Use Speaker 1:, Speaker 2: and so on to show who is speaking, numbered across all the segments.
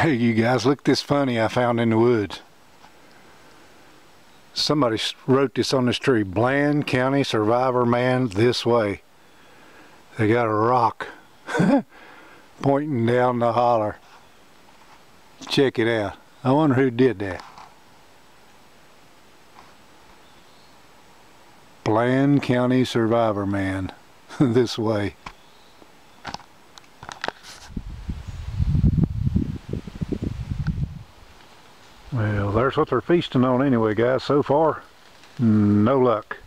Speaker 1: Hey you guys, look at this funny I found in the woods. Somebody wrote this on this tree: Bland County Survivor Man this way. They got a rock pointing down the holler. Check it out. I wonder who did that. Bland County Survivor Man this way. Well, there's what they're feasting on anyway, guys. So far, no luck.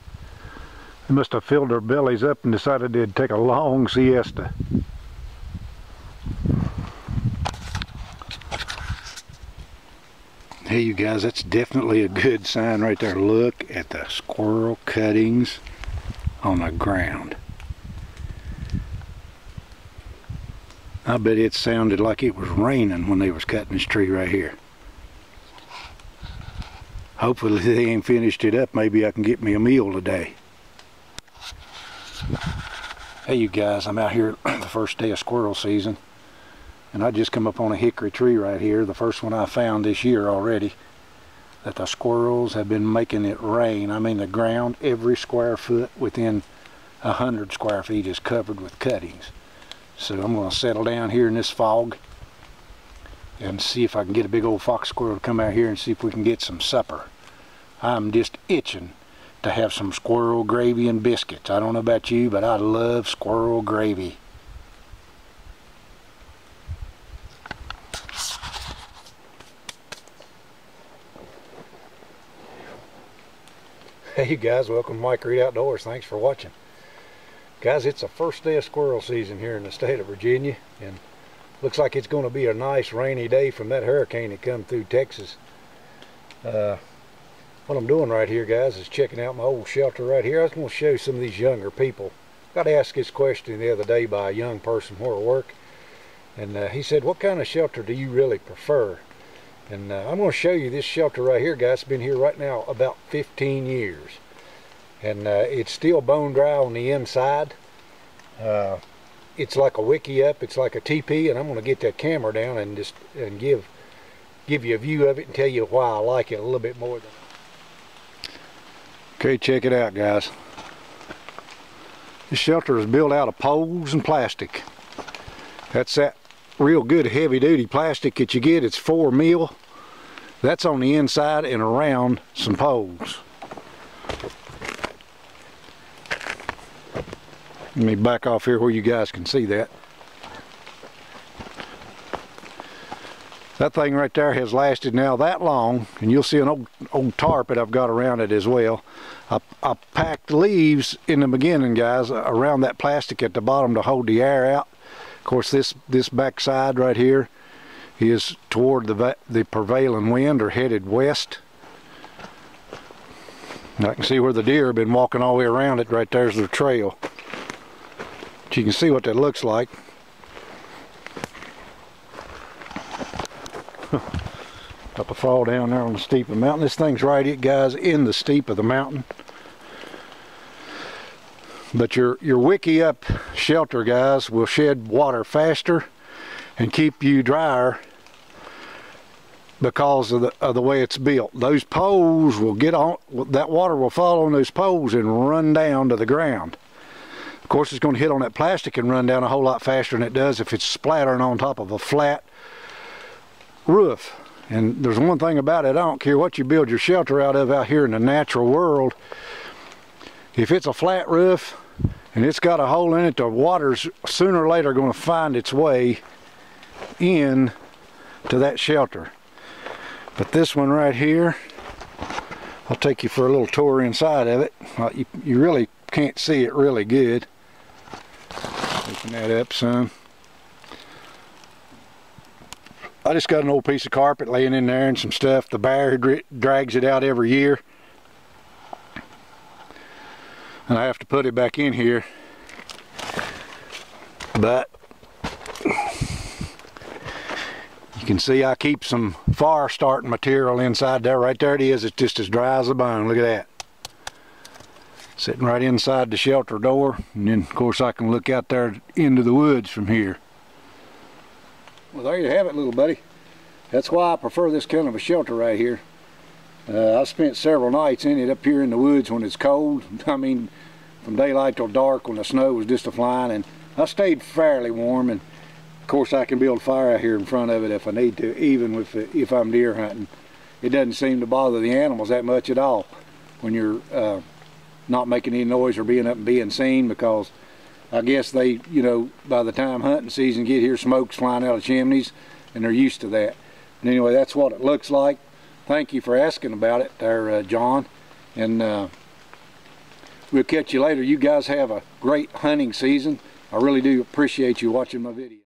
Speaker 1: They must have filled their bellies up and decided they'd take a long siesta. Hey you guys, that's definitely a good sign right there. Look at the squirrel cuttings on the ground. I bet it sounded like it was raining when they was cutting this tree right here. Hopefully they ain't finished it up. Maybe I can get me a meal today. Hey you guys, I'm out here the first day of squirrel season, and I just come up on a hickory tree right here, the first one I found this year already, that the squirrels have been making it rain. I mean, the ground, every square foot within 100 square feet is covered with cuttings. So I'm going to settle down here in this fog and see if I can get a big old fox squirrel to come out here and see if we can get some supper. I'm just itching to have some squirrel gravy and biscuits. I don't know about you, but I love squirrel gravy. Hey you guys, welcome to Mike Reed Outdoors. Thanks for watching. Guys, it's the first day of squirrel season here in the state of Virginia, and looks like it's going to be a nice rainy day from that hurricane that come through Texas. What I'm doing right here, guys, is checking out my old shelter right here. I was going to show some of these younger people. Got asked this question the other day by a young person where I work, and he said, what kind of shelter do you really prefer? And I'm going to show you this shelter right here, guys. It's been here right now about 15 years. And it's still bone dry on the inside. It's like a wiki up, it's like a teepee, and I'm going to get that camera down and just give you a view of it and tell you why I like it a little bit more than. Okay, check it out, guys. This shelter is built out of poles and plastic. That's that real good heavy-duty plastic that you get. It's 4 mil. That's on the inside and around some poles. Let me back off here where you guys can see that. That thing right there has lasted now that long, and you'll see an old tarp that I've got around it as well. I packed leaves in the beginning, guys, around that plastic at the bottom to hold the air out. Of course, this back side right here is toward the prevailing wind, or headed west. And I can see where the deer have been walking all the way around it. Right there's the trail. But you can see what that looks like. Up a fall down there on the steep of the mountain. This thing's right, guys, in the steep of the mountain. But your wiki up shelter, guys, will shed water and keep you drier because of the way it's built. Those poles will get on, that water will fall on those poles and run down to the ground. Of course, it's going to hit on that plastic and run down a whole lot faster than it does if it's splattering on top of a flat roof. And there's one thing about it, I don't care what you build your shelter out of out here in the natural world, if it's a flat roof and it's got a hole in it, the water's sooner or later going to find its way in to that shelter. But this one right here, I'll take you for a little tour inside of it. You really can't see it really good. Open that up some. I just got an old piece of carpet laying in there and some stuff. The bear drags it out every year, and I have to put it back in here. But you can see I keep some fire starting material inside there. Right there it is. It's just as dry as a bone. Look at that. Sitting right inside the shelter door, and then of course I can look out there into the woods from here. Well, there you have it, little buddy. That's why I prefer this kind of a shelter right here. I spent several nights in it up here in the woods when it's cold. I mean, from daylight till dark when the snow was just a-flying, and I stayed fairly warm. And of course I can build a fire out here in front of it if I need to, even if I'm deer hunting. It doesn't seem to bother the animals that much at all when you're not making any noise or being up and being seen, because I guess they, you know, by the time hunting season get here, smoke's flying out of chimneys and they're used to that. And anyway, that's what it looks like. Thank you for asking about it there, John, and we'll catch you later. You guys have a great hunting season. I really do appreciate you watching my video.